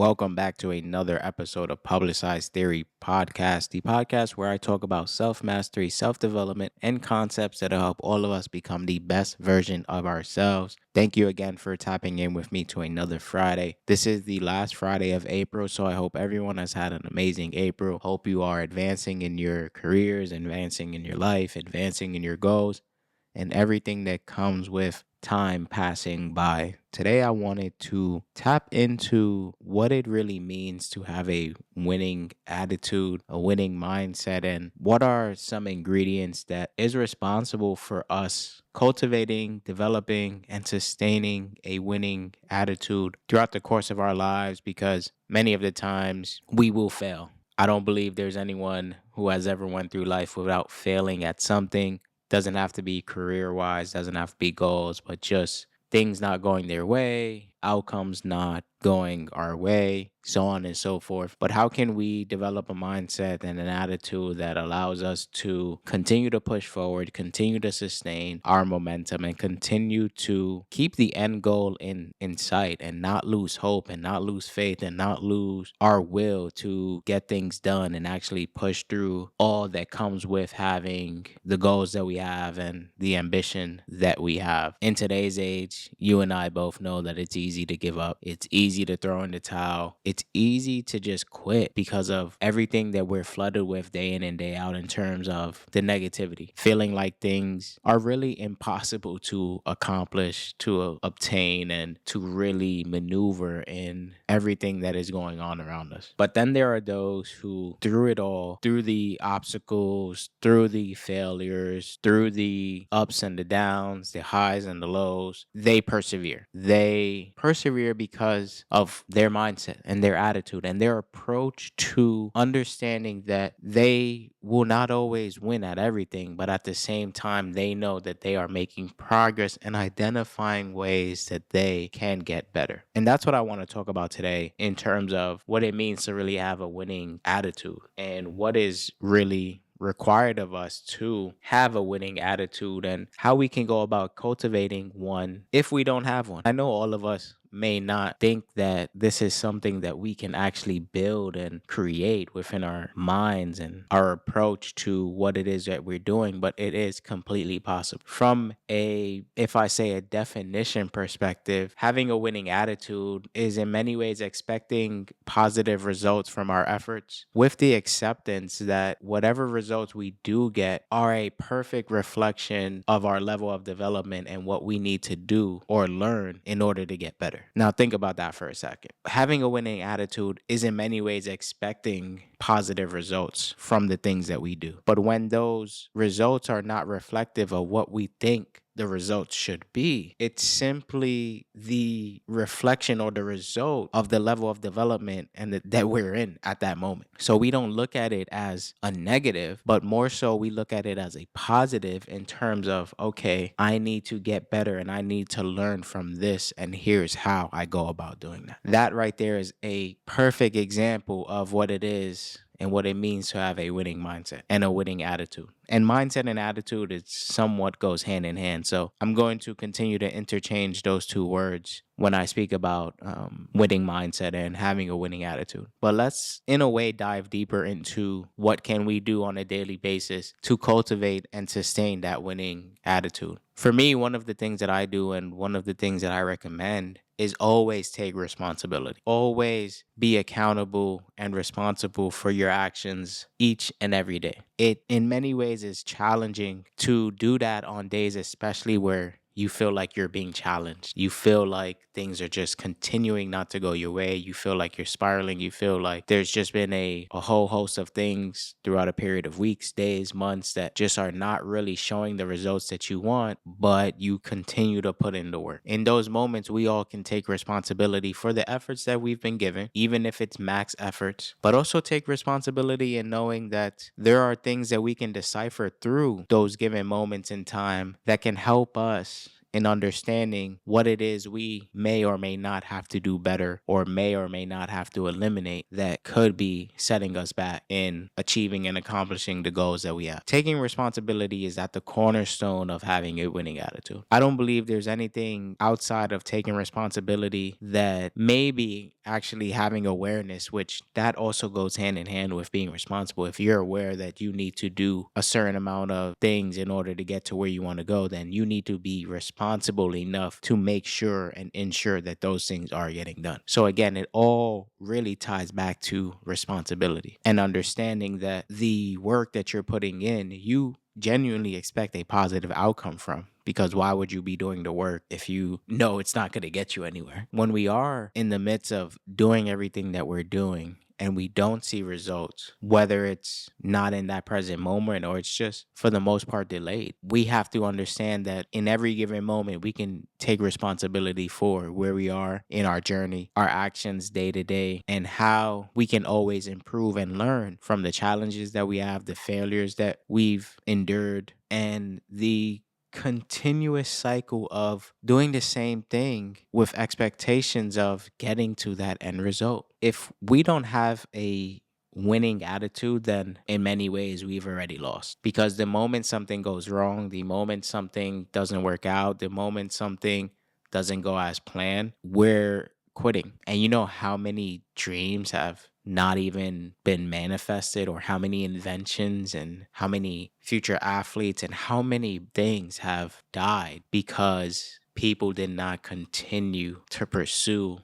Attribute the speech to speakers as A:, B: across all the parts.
A: Welcome back to another episode of Publicized Theory Podcast, the podcast where I talk about self mastery, self development, and concepts that'll help all of us become the best version of ourselves. Thank you again for tapping in with me to another Friday. This is the last Friday of April, so I hope everyone has had an amazing April. Hope you are advancing in your careers, advancing in your life, advancing in your goals, and everything that comes with time passing by. Today, I wanted to tap into what it really means to have a winning attitude, a winning mindset, and what are some ingredients that is responsible for us cultivating, developing, and sustaining a winning attitude throughout the course of our lives, because many of the times we will fail. I don't believe there's anyone who has ever went through life without failing at something. Doesn't have to be career wise, doesn't have to be goals, but just things not going their way, outcomes not going our way, so on and so forth. But how can we develop a mindset and an attitude that allows us to continue to push forward, continue to sustain our momentum, and continue to keep the end goal in sight and not lose hope and not lose faith and not lose our will to get things done and actually push through all that comes with having the goals that we have and the ambition that we have. In today's age, you and I both know that it's easy to give up. It's easy to throw in the towel. It's easy to just quit because of everything that we're flooded with day in and day out in terms of the negativity. Feeling like things are really impossible to accomplish, to obtain, and to really maneuver in everything that is going on around us. But then there are those who, through it all, through the obstacles, through the failures, through the ups and the downs, the highs and the lows, they persevere. They persevere because of their mindset and their attitude and their approach to understanding that they will not always win at everything, but at the same time, they know that they are making progress and identifying ways that they can get better. And that's what I want to talk about today in terms of what it means to really have a winning attitude and what is really required of us to have a winning attitude and how we can go about cultivating one if we don't have one. I know all of us may not think that this is something that we can actually build and create within our minds and our approach to what it is that we're doing, but it is completely possible. From if I say a definition perspective, having a winning attitude is in many ways expecting positive results from our efforts with the acceptance that whatever results we do get are a perfect reflection of our level of development and what we need to do or learn in order to get better. Now, think about that for a second. Having a winning attitude is in many ways expecting positive results from the things that we do. But when those results are not reflective of what we think the results should be, it's simply the reflection or the result of the level of development and that we're in at that moment. So we don't look at it as a negative, but more so we look at it as a positive in terms of, okay, I need to get better and I need to learn from this, and here's how I go about doing that. That right there is a perfect example of what it is and what it means to have a winning mindset and a winning attitude. And mindset and attitude, it somewhat goes hand in hand. So I'm going to continue to interchange those two words when I speak about winning mindset and having a winning attitude. But let's, in a way, dive deeper into what can we do on a daily basis to cultivate and sustain that winning attitude. For me, one of the things that I do and one of the things that I recommend is always take responsibility. Always be accountable and responsible for your actions each and every day. It, in many ways, is challenging to do that on days, especially where you feel like you're being challenged. You feel like things are just continuing not to go your way. You feel like you're spiraling. You feel like there's just been a whole host of things throughout a period of weeks, days, months that just are not really showing the results that you want, but you continue to put in the work. In those moments, we all can take responsibility for the efforts that we've been given, even if it's max efforts, but also take responsibility in knowing that there are things that we can decipher through those given moments in time that can help us in understanding what it is we may or may not have to do better or may or may not have to eliminate that could be setting us back in achieving and accomplishing the goals that we have. Taking responsibility is at the cornerstone of having a winning attitude. I don't believe there's anything outside of taking responsibility that maybe actually having awareness, which that also goes hand in hand with being responsible. If you're aware that you need to do a certain amount of things in order to get to where you want to go, then you need to be responsible enough to make sure and ensure that those things are getting done. So again, it all really ties back to responsibility and understanding that the work that you're putting in, you genuinely expect a positive outcome from, because why would you be doing the work if you know it's not going to get you anywhere? When we are in the midst of doing everything that we're doing and we don't see results, whether it's not in that present moment or it's just for the most part delayed, we have to understand that in every given moment, we can take responsibility for where we are in our journey, our actions day to day, and how we can always improve and learn from the challenges that we have, the failures that we've endured, and the continuous cycle of doing the same thing with expectations of getting to that end result. If we don't have a winning attitude, then in many ways we've already lost. Because the moment something goes wrong, the moment something doesn't work out, the moment something doesn't go as planned, we're quitting. And you know how many dreams have not even been manifested, or how many inventions and how many future athletes and how many things have died because people did not continue to pursue.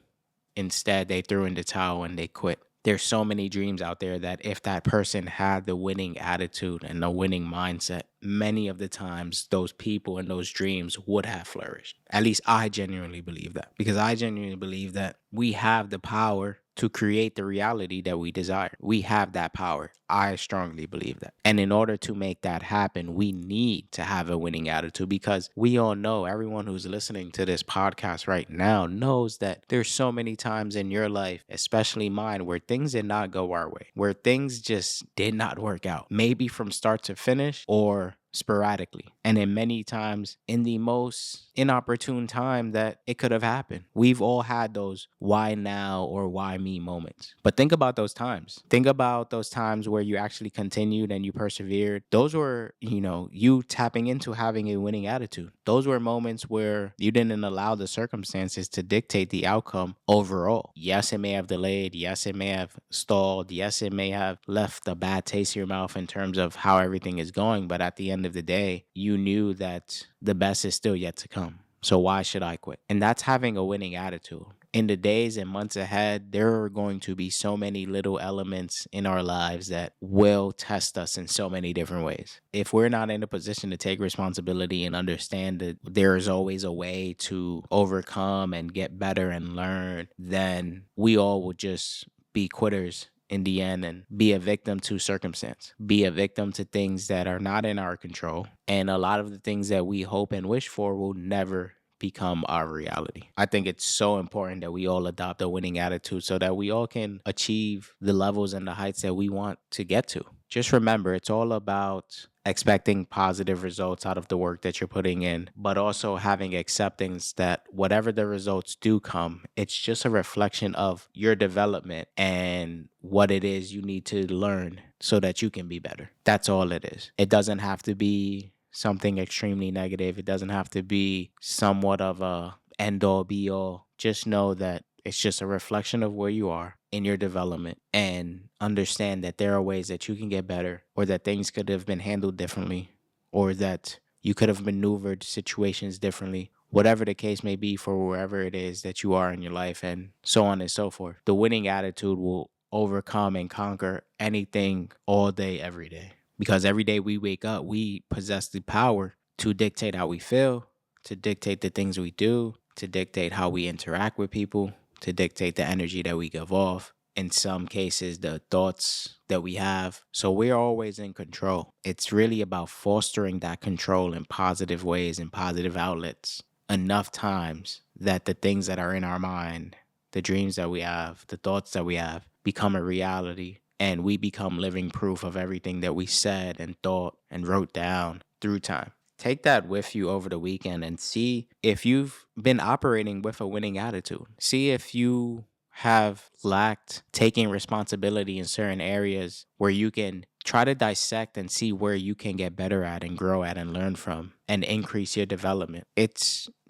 A: Instead, they threw in the towel and they quit. There's so many dreams out there that if that person had the winning attitude and the winning mindset, many of the times those people and those dreams would have flourished. At least I genuinely believe that, because I genuinely believe that we have the power to create the reality that we desire. We have that power. I strongly believe that. And in order to make that happen, we need to have a winning attitude, because we all know, everyone who's listening to this podcast right now knows that there's so many times in your life, especially mine, where things did not go our way, where things just did not work out, maybe from start to finish or sporadically, and in many times in the most inopportune time that it could have happened. We've all had those why now or why me moments. But think about those times. Think about those times where you actually continued and you persevered. Those were, you tapping into having a winning attitude. Those were moments where you didn't allow the circumstances to dictate the outcome overall. Yes, it may have delayed. Yes, it may have stalled. Yes, it may have left a bad taste in your mouth in terms of how everything is going. But at the end of the day, you knew that the best is still yet to come. So why should I quit? And that's having a winning attitude. In the days and months ahead, there are going to be so many little elements in our lives that will test us in so many different ways. If we're not in a position to take responsibility and understand that there is always a way to overcome and get better and learn, then we all will just be quitters in the end and be a victim to circumstance, be a victim to things that are not in our control. And a lot of the things that we hope and wish for will never become our reality. I think it's so important that we all adopt a winning attitude so that we all can achieve the levels and the heights that we want to get to. Just remember, it's all about expecting positive results out of the work that you're putting in, but also having acceptance that whatever the results do come, it's just a reflection of your development and what it is you need to learn so that you can be better. That's all it is. It doesn't have to be something extremely negative. It doesn't have to be somewhat of a end all be all. Just know that it's just a reflection of where you are in your development, and understand that there are ways that you can get better, or that things could have been handled differently, or that you could have maneuvered situations differently, whatever the case may be for wherever it is that you are in your life, and so on and so forth. The winning attitude will overcome and conquer anything all day, every day. Because every day we wake up, we possess the power to dictate how we feel, to dictate the things we do, to dictate how we interact with people, to dictate the energy that we give off. In some cases, the thoughts that we have. So we're always in control. It's really about fostering that control in positive ways and positive outlets enough times that the things that are in our mind, the dreams that we have, the thoughts that we have, become a reality, and we become living proof of everything that we said and thought and wrote down through time. take that with you over the weekend and see if you've been operating with a winning attitude. See if you have lacked taking responsibility in certain areas where you can try to dissect and see where you can get better at and grow at and learn from and increase your development.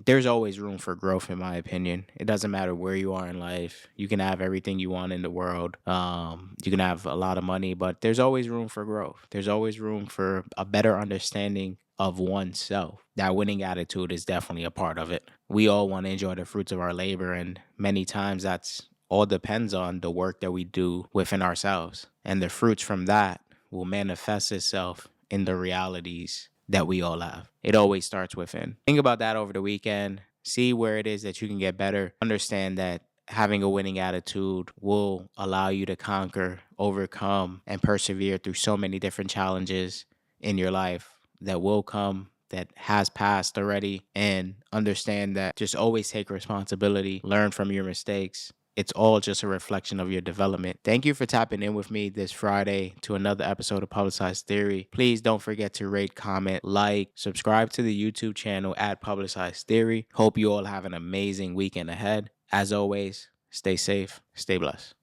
A: There's always room for growth in my opinion. It doesn't matter where you are in life. You can have everything you want in the world. You can have a lot of money, but there's always room for growth. There's always room for a better understanding of oneself. That winning attitude is definitely a part of it. We all want to enjoy the fruits of our labor, and many times that's all depends on the work that we do within ourselves. And the fruits from that will manifest itself in the realities that we all have. It always starts within. Think about that over the weekend. See where it is that you can get better. Understand that having a winning attitude will allow you to conquer, overcome, and persevere through so many different challenges in your life that will come, that has passed already. And understand that just always take responsibility, learn from your mistakes. It's all just a reflection of your development. Thank you for tapping in with me this Friday to another episode of Publicized Theory. Please don't forget to rate, comment, like, subscribe to the YouTube channel at Publicized Theory. Hope you all have an amazing weekend ahead. As always, stay safe, stay blessed.